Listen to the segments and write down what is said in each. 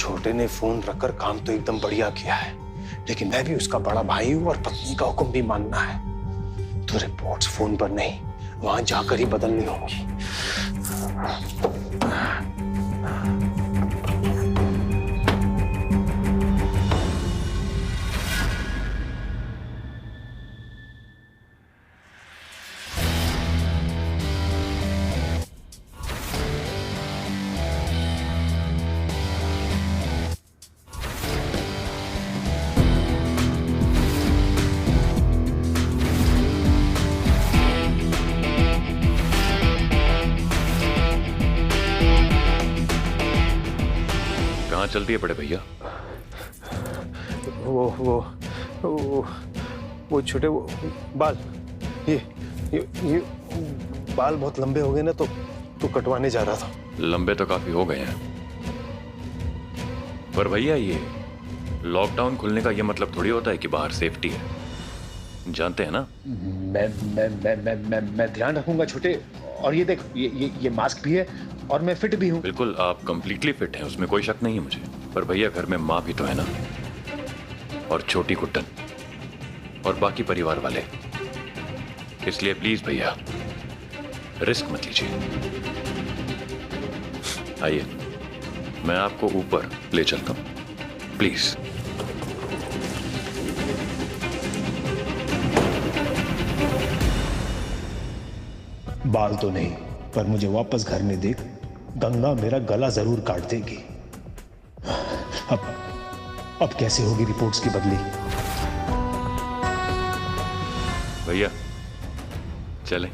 छोटे ने फोन रखकर काम तो एकदम बढ़िया किया है, लेकिन मैं भी उसका बड़ा भाई हूं और पत्नी का हुक्म भी मानना है। तो रिपोर्ट्स फोन पर नहीं, वहां जाकर ही बदलनी होगी। चलती है बड़े भैया। वो छोटे वो बाल ये बाल बहुत लंबे हो गए ना, तो कटवाने जा रहा था। लंबे तो काफी हो गए हैं, पर भैया ये लॉकडाउन खुलने का ये मतलब थोड़ी होता है कि बाहर सेफ्टी है, जानते हैं ना। मैं ध्यान रखूंगा छोटे। और ये देख, ये मास्क भी है और मैं फिट भी हूँ। बिल्कुल, आप कंप्लीटली फिट हैं, उसमें कोई शक नहीं है मुझे। पर भैया घर में माँ भी तो है ना, और छोटी कुट्टन और बाकी परिवार वाले, इसलिए प्लीज भैया रिस्क मत लीजिए। आइए मैं आपको ऊपर ले चलता हूँ, प्लीज। बाल तो नहीं, पर मुझे वापस घर में देख, गंगा मेरा गला जरूर काट देगी। अब कैसे होगी रिपोर्ट्स की बदली? भैया चलें,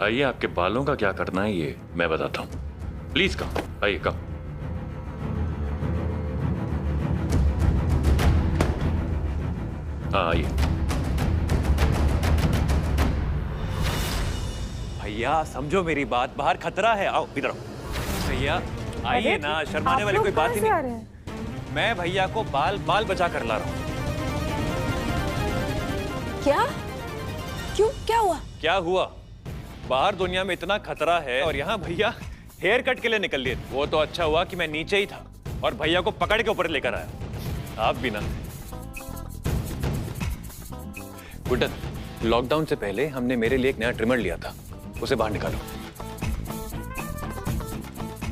आइए, आपके बालों का क्या करना है ये मैं बताता हूँ। प्लीज कम, आइए कम। हाँ आइए। भैया समझो मेरी बात, बाहर खतरा है, आओ इधर आओ। भैया आइए ना, शर्माने वाली कोई बात ही नहीं। मैं भैया को बाल बचा कर ला रहा हूँ। क्या? क्यों, क्या हुआ? क्या हुआ? बाहर दुनिया में इतना खतरा है और यहाँ भैया हेयर कट के लिए निकल लिए। वो तो अच्छा हुआ कि मैं नीचे ही था और भैया को पकड़ के ऊपर लेकर आया। आप भी ना। गुड्डन, लॉकडाउन से पहले हमने मेरे लिए एक नया ट्रिमर लिया था, उसे बाहर निकालो।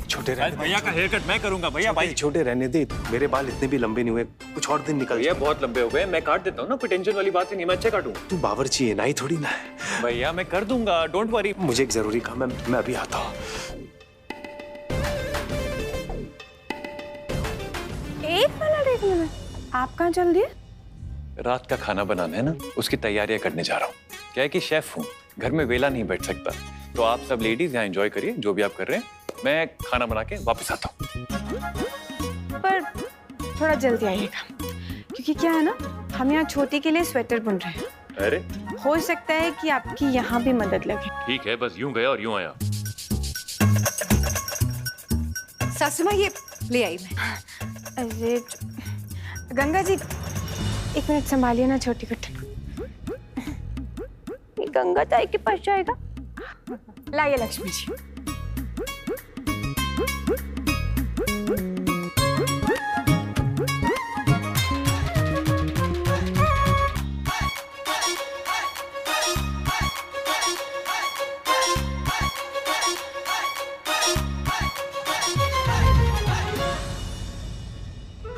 छोटे रहने भैया का हेयर कट मैं करूंगा। भैया भाई छोटे रहने दे, मेरे बाल इतने भी लंबे नहीं हुए, कुछ और दिन निकल। भैया बहुत लंबे हो गए, मैं काट देता हूँ ना, कोई टेंशन वाली बात नहीं, मैं अच्छे काटूंगा। तू बावर्ची है ना, ही थोड़ी ना है। भैया मैं कर दूंगा, डोंट वरी। मुझे एक जरूरी काम है, मैं अभी आता हूँ। एक मिनट, आप कहाँ चल दिए? रात का खाना बनाना है ना, उसकी तैयारियां करने जा रहा हूँ। क्या है कि शेफ हूँ, घर में वेला नहीं बैठ सकता, तो आप सब लेडीज यहाँ एंजॉय करिए जो भी आप कर रहे हैं, मैं खाना बना के वापस आता हूँ। पर थोड़ा जल्दी आइएगा, क्योंकि क्या है ना, हम यहाँ छोटी के लिए स्वेटर बुन रहे हैं। अरे हो सकता है कि आपकी यहाँ भी मदद लगे। ठीक है, बस यूं गया और यूं आया। सासू माँ ये ले आई मैं। अरे गंगा जी, एक मिनट संभालिए ना छोटी कुट्टन। ये गंगा ताई के पास जाएगा। लाइए लक्ष्मी जी।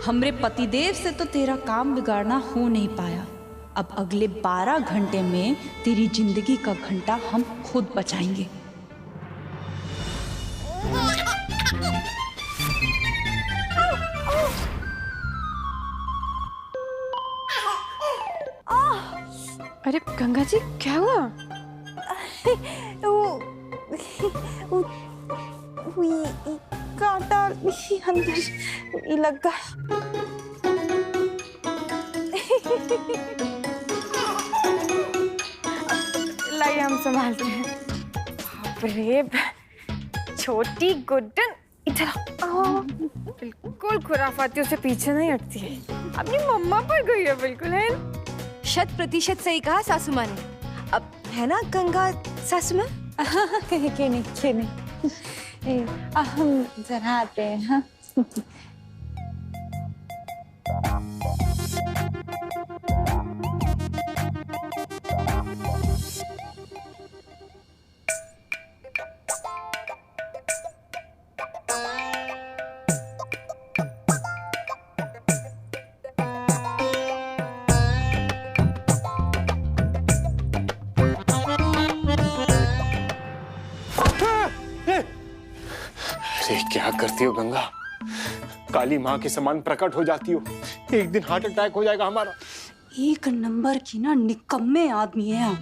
हमरे पतिदेव से तो तेरा काम बिगाड़ना हो नहीं पाया। अब अगले 12 घंटे में तेरी जिंदगी का घंटा हम खुद बचाएंगे। अरे गंगा जी, क्या हुआ? वो कांटा अंदर लग गया। लाइए हम संभालते हैं। बाप रे, छोटी गुड्डन इधर आओ। बिल्कुल खुराफातियों से पीछे नहीं हटती है, अपनी मम्मा पर गई है बिल्कुल, है 100% सही कहा सासू माँ ने। अब है ना गंगा सासू माँ? के नहीं। हम जरा आते हैं। हाँ। अरे क्या करती हो गंगा, काली माँ के समान प्रकट हो जाती हो। एक दिन हार्ट अटैक हो जाएगा हमारा। एक नंबर की ना निकम्मे आदमी है आप।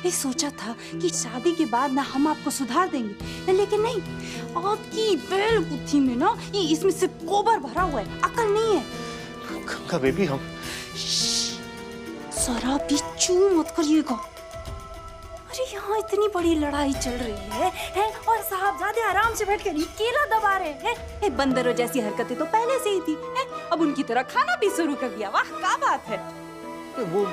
ये सोचा था कि शादी के बाद ना हम आपको सुधार देंगे, लेकिन नहीं, आपकी बेल बुद्धि में ना ये इसमें से गोबर भरा हुआ है, अकल नहीं है। गंगा बेबी, हम जरा भी चू मत करिएगा। अरे यहाँ इतनी बड़ी लड़ाई चल रही है और साहबजादे आराम से बैठ कर केला दबा रहे हैं। बंदरों जैसी हरकतें तो पहले से ही थी, अब उनकी तरह खाना भी शुरू कर दिया। वाह क्या बात है।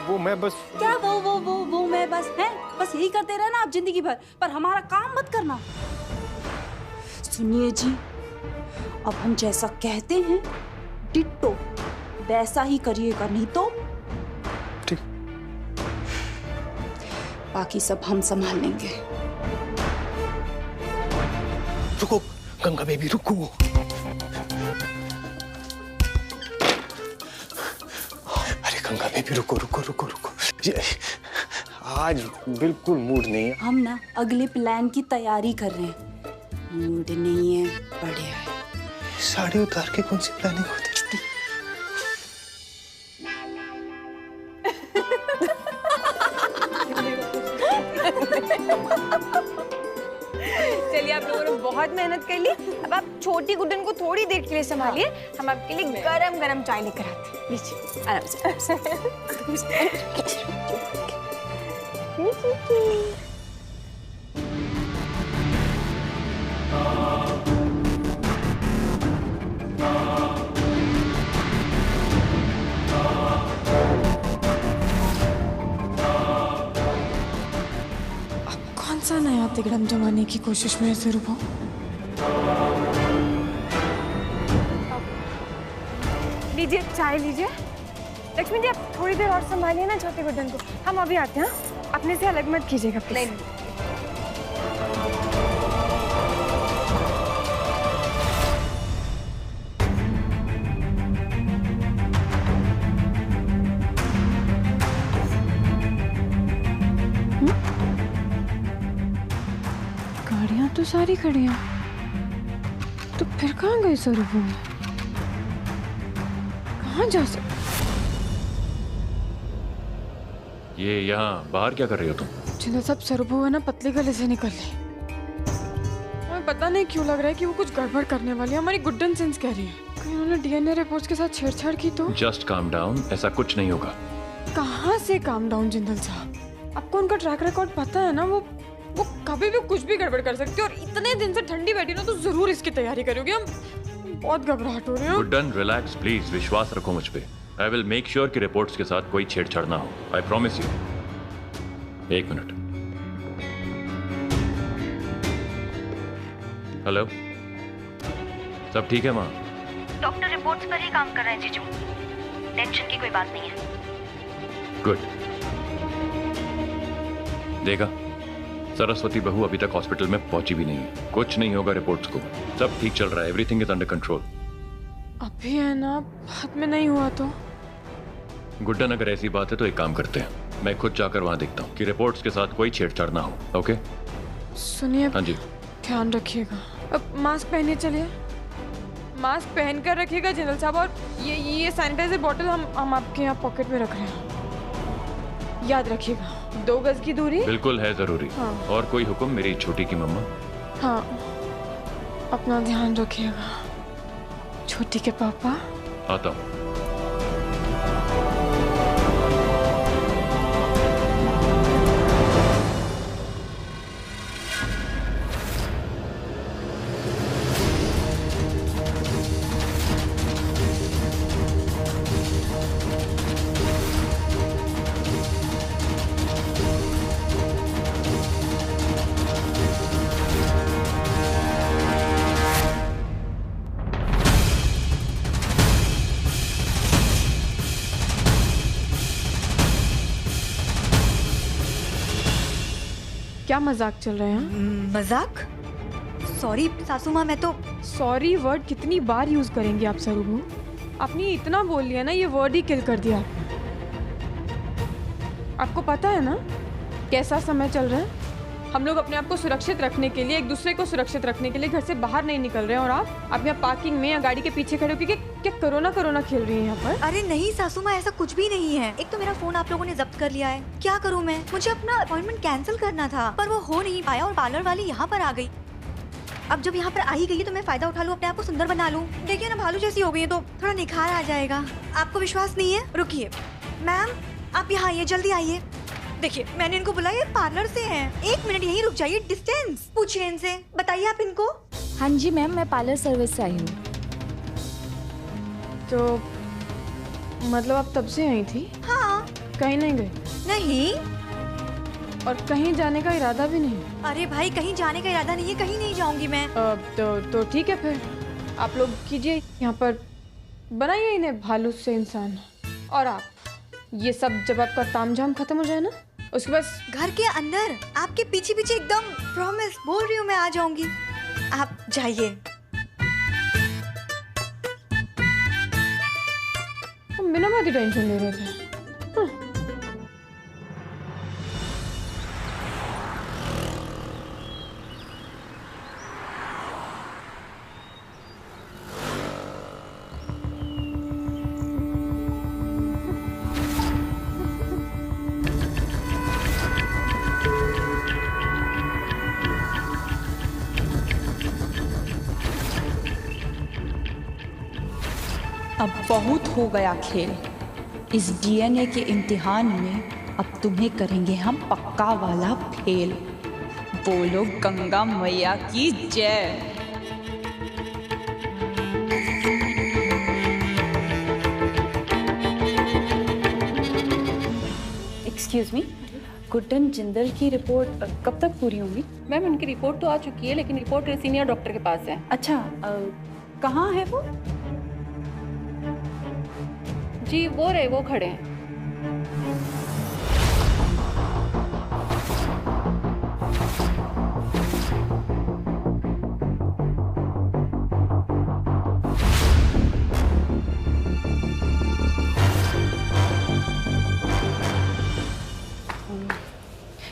वो मैं बस क्या वो मैं बस है, बस यही करते रहना आप जिंदगी भर, पर हमारा काम मत करना। सुनिए जी, अब हम जैसा कहते हैं डिट्टो वैसा ही करिएगा, नहीं तो ठीक। बाकी सब हम संभाल लेंगे। रुको गंगा बेबी, रुको। अरे गंगा बेबी रुको रुको रुको रुको, आज बिल्कुल मूड नहीं है। हम ना अगले प्लान की तैयारी कर रहे हैं। मूड नहीं है, बढ़िया है। साड़ी उतार के कौन सी प्लानिंग होती है? चलिए, आप लोगों ने बहुत मेहनत कर ली। अब आप छोटी गुड्डन को थोड़ी देर के लिए संभालिए, हम आपके लिए गरम गरम चाय लेकर आते हैं। लीजिए आराम से। कौन सा नया तिगड़म जमाने की कोशिश में शुरू हो? लीजिए चाय लीजिए। लक्ष्मी जी, आप थोड़ी देर और संभालिए ना छोटे गुड्डन को, हम अभी आते हैं। अपने से अलग मत कीजिएगा प्लीज। गाड़ियां तो सारी खड़ी हैं, तो फिर कहाँ गए स्वरूप? कहाँ जा सकते? ये यहाँ बाहर क्या कर रही हो तुम? जिन्हें सब स्वरूप है ना पतले गले से निकल ली। हमें पता नहीं क्यों लग रहा है कि वो कुछ गड़बड़ करने वाली है। हमारी गुड्डन सेंस कह रही है कि उन्होंने डीएनए रिपोर्ट्स के साथ छेड़छाड़ की तो। जस्ट काम डाउन, ऐसा कुछ नहीं होगा। कहाँ से काम डाउन जिंदल साहब? आपको उनका ट्रैक रिकॉर्ड पता है ना, वो कभी भी कुछ भी गड़बड़ कर सकती है। और इतने दिन से ठंडी बैठी ना, तो जरूर इसकी तैयारी करोगे। हम बहुत घबराहट हो रही है। गुड्डन रिलैक्स प्लीज, विश्वास रखो मुझ पे। आई विल मेक श्योर कि रिपोर्ट्स के साथ कोई छेड़छाड़ ना हो। I promise you. एक मिनट। हेलो, सब ठीक है माँ? डॉक्टर रिपोर्ट्स पर ही काम कर रहे हैं जीजू, टेंशन की कोई बात नहीं है। गुड। देखा, सरस्वती बहू अभी तक हॉस्पिटल में पहुंची भी नहीं है। कुछ नहीं होगा रिपोर्ट्स को, सब ठीक चल रहा है। Everything is under control. अभी है ना, बाद में नहीं हुआ तो? गुड्डन, अगर ऐसी बात है तो एक काम करते हैं, मैं खुद जाकर वहां देखता हूँ कि रिपोर्ट्स के साथ कोई छेड़छाड़ ना हो। ओके? सुनिए, हाँ जी। ध्यान रखिएगा। अब मास्क पहनिए। चलिए, मास्क पहन कर रखिएगा जिंदल साहब। और ये सैनिटाइजर बॉटल हम आपके यहाँ पॉकेट में रख रहे हैं। याद रखिएगा, 2 गज की दूरी बिल्कुल है जरूरी। हाँ। और कोई हुक्म मेरी छोटी की मम्मा? हाँ, अपना ध्यान रखिएगा छोटी के पापा। आता हूँ। क्या मजाक चल रहे हैं? मजाक? सॉरी सासू माँ, मैं तो। सॉरी वर्ड कितनी बार यूज करेंगे आप सरूबू? आपने इतना बोल लिया ना, ये वर्ड ही किल कर दिया। आपको पता है ना कैसा समय चल रहा है? हम लोग अपने आप को सुरक्षित रखने के लिए, एक दूसरे को सुरक्षित रखने के लिए घर से बाहर नहीं निकल रहे हैं, और आप यहाँ पार्किंग में या गाड़ी के पीछे खड़े होकर क्या कोरोना खेल रही हैं यहाँ पर? अरे नहीं सासू माँ, ऐसा कुछ भी नहीं है। एक तो मेरा फोन आप लोगों ने जब्त कर लिया है, क्या करूँ मैं? मुझे अपना अपॉइंटमेंट कैंसिल करना था, पर वो हो नहीं पाया और पार्लर वाली यहाँ पर आ गई। अब जब यहाँ पर आ ही गई है तो मैं फायदा उठा लूँ, अपने आप को सुंदर बना लूँ। देखिए ना, भालू जैसी हो गई है तो थोड़ा निखार आ जाएगा। आपको विश्वास नहीं है? रुकिए मैम, आप यहाँ आइए, जल्दी आइए। देखिए मैंने इनको बुलाया, पार्लर से हैं। 1 मिनट यहीं रुक जाइए, डिस्टेंस पूछिए इनसे। बताइए आप इनको। हाँ जी मैम, मैं पार्लर सर्विस से आई हूँ। तो मतलब आप तब से आई थी? हाँ। कहीं नहीं गई? नहीं। और कहीं जाने का इरादा भी नहीं? अरे भाई, कहीं जाने का इरादा नहीं है, कहीं नहीं जाऊंगी मैं। तो ठीक है, फिर आप लोग कीजिए, यहाँ पर बनाइए इन्हें भालू से इंसान। और आप ये सब जब आपका तामझाम खत्म हो जाए ना, उसके बाद घर के अंदर आपके पीछे पीछे एकदम प्रॉमिस बोल रही हूँ मैं आ जाऊंगी। आप जाइए। हम बिना बात ही टेंशन ले रहे थे। अब बहुत हो गया खेल। इस डीएनए के इम्तिहान में अब तुम्हें करेंगे हम पक्का वाला फेल। बोलो गंगा मैया की जय। एक्सक्यूज मी, गुड्डन जिंदल की रिपोर्ट कब तक पूरी होगी? मैम उनकी रिपोर्ट तो आ चुकी है, लेकिन रिपोर्ट सीनियर डॉक्टर के पास है। अच्छा, कहाँ है वो? जी वो रहे, वो खड़े हैं।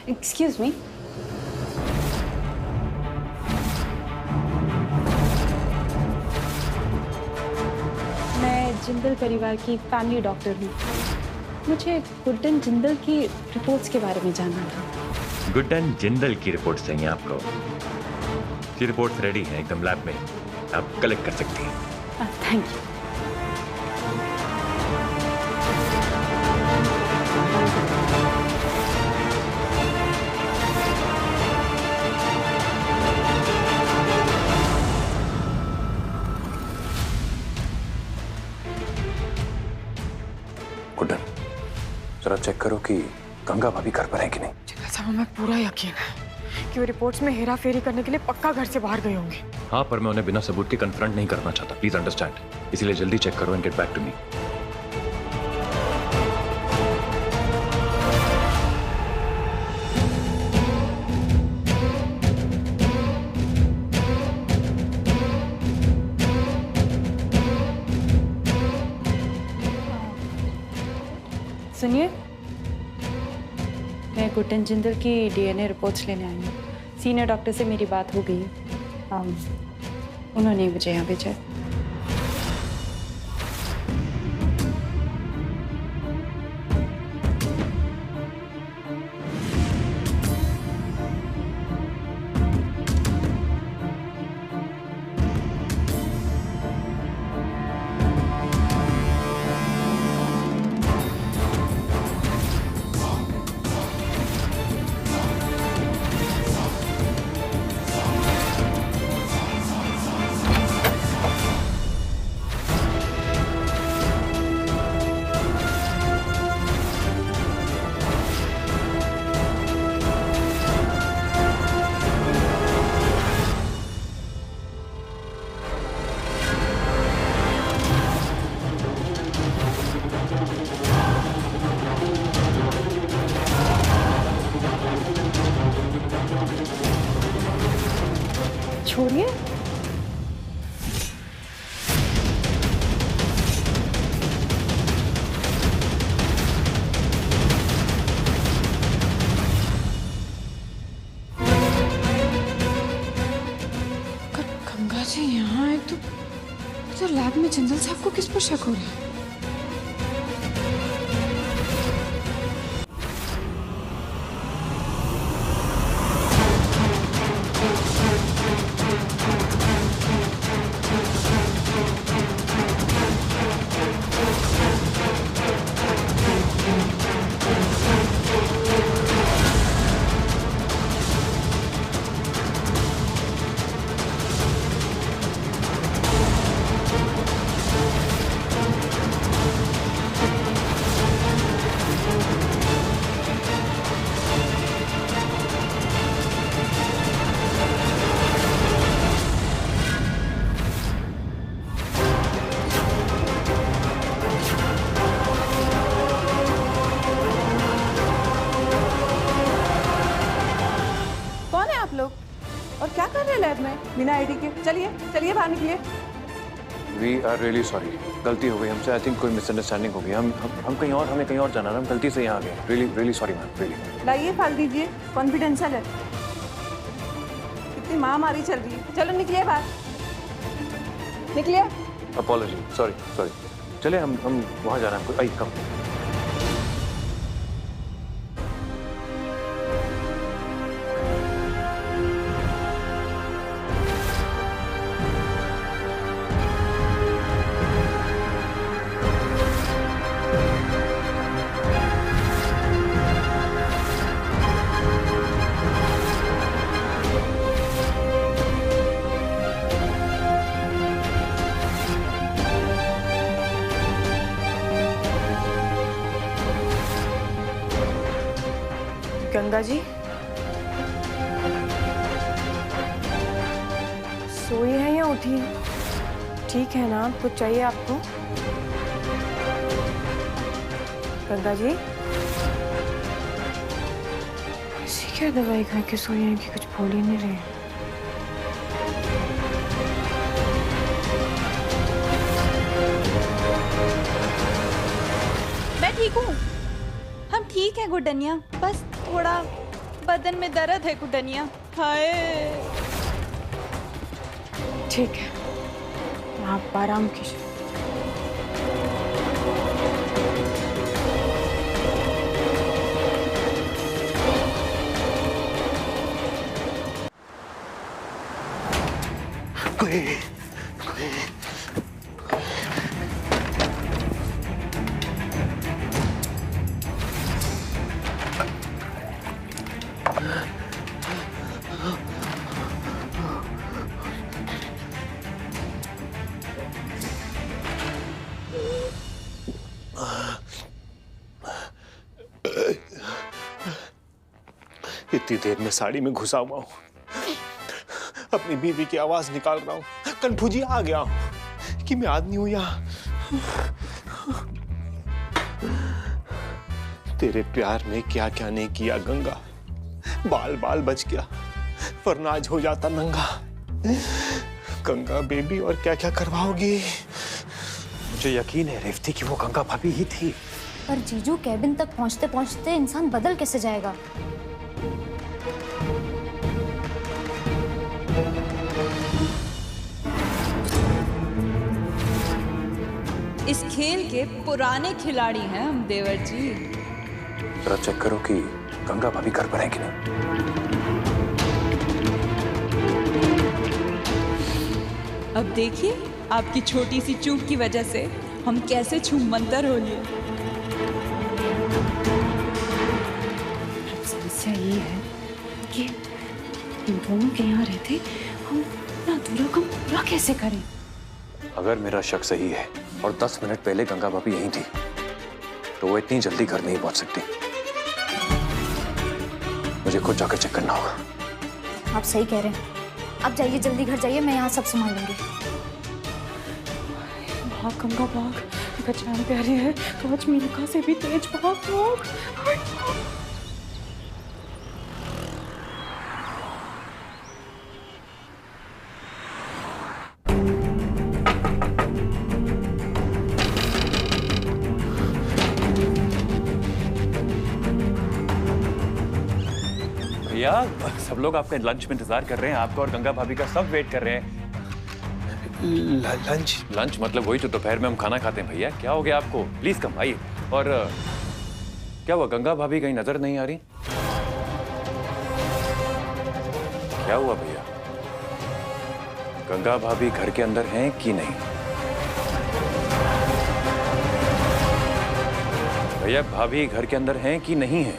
एक्सक्यूज मी, मैं जिंदल परिवार की फैमिली डॉक्टर हूँ। मुझे गुड्डन जिंदल की रिपोर्ट्स के बारे में जानना था। गुड्डन जिंदल की रिपोर्ट चाहिए आपको? ये रिपोर्ट्स रेडी हैं एकदम लैब में, आप कलेक्ट कर सकती हैं। Thank you. जरा चेक करो कि गंगा भाभी घर पर है कि नहीं। जिंदल साहब, हमें पूरा यकीन है कि वो रिपोर्ट्स में हेरा फेरी करने के लिए पक्का घर से बाहर गए होंगे। हाँ, पर मैं उन्हें बिना सबूत के कन्फ्रंट नहीं करना चाहता, प्लीज अंडरस्टैंड। इसीलिए जल्दी चेक करो and get back to me. सुनिए, मैं गुड्डन जिंदल की डीएनए रिपोर्ट्स लेने आई हूँ। सीनियर डॉक्टर से मेरी बात हो गई है, उन्होंने मुझे यहाँ भेजा है। गंगा जी यहाँ है तो लैब में जिंदल साहब को किस पर शक हो रहा है? बिना आईडी के। चलिए चलिए बाहर निकलिए। वी आर रियली सॉरी, गलती हो गई हमसे। आई थिंक कोई मिसअंडरस्टैंडिंग हो गई। हम कहीं और, हमें कहीं और जाना था, हम गलती से यहाँ आ गए। Really really sorry ma'am, really. लाइए फाल दीजिए, कॉन्फिडेंशियल है। कितनी महामारी चल रही है। चलो निकलिए बाहर, निकलिए। Apology, sorry sorry. चले हम वहाँ जाना है हमको। आई कम। गंगा जी सोई है या उठी? ठीक है ना? कुछ चाहिए आपको? गंगा जी ऐसी क्या दवाई खा के सोई है कि कुछ बोल ही नहीं रहे? मैं ठीक हूँ, हम ठीक है गुड्डनिया। बस थोड़ा बदन में दर्द है गुड्डनिया। हाय ठीक है, आप आराम कीजिए। इतनी देर में साड़ी में घुसा हुआ हूं, अपनी बीवी की आवाज निकाल रहा हूं, कन्फ्यूजी आ गया हूं कि मैं आदमी हूं या तेरे प्यार में क्या क्या नहीं किया गंगा। बाल बाल बच गया वरना आज हो जाता नंगा। गंगा बेबी और क्या क्या करवाओगी? मुझे यकीन है रेवती कि वो गंगा भाभी ही थी। पर जीजू कैबिन तक पहुंचते पहुंचते इंसान बदल कैसे जाएगा? इस खेल के पुराने खिलाड़ी हैं हम देवर जी। जरा चेक करो कि गंगा भाभी घर पर है कि नहीं। अब देखिए आपकी छोटी सी चूक की वजह से हम कैसे छूमंतर हो लिए। समस्या ये है कि इन दोनों के यहाँ रहते हम अपना अधूरा काम पूरा कैसे करें? अगर मेरा शक सही है और 10 मिनट पहले गंगा भाभी यहीं थी तो वो इतनी जल्दी घर नहीं पहुंच सकती। मुझे खुद जाकर चेक करना होगा। आप सही कह रहे हैं, आप जाइए, जल्दी घर जाइए, मैं यहाँ सब संभाल लूंगी। भाग गंगा भाग, अगर जान प्यारी है तो आज मीनका से भी तेज भाग। भैया सब लोग आपका लंच में इंतजार कर रहे हैं, आपका और गंगा भाभी का सब वेट कर रहे हैं। लंच? लंच मतलब वही जो दोपहर में हम खाना खाते हैं भैया। क्या हो गया आपको? प्लीज कम आइए। और क्या हुआ, गंगा भाभी कहीं नजर नहीं आ रही? क्या हुआ भैया, गंगा भाभी घर के अंदर हैं कि नहीं? भैया भाभी घर के अंदर हैं कि नहीं है?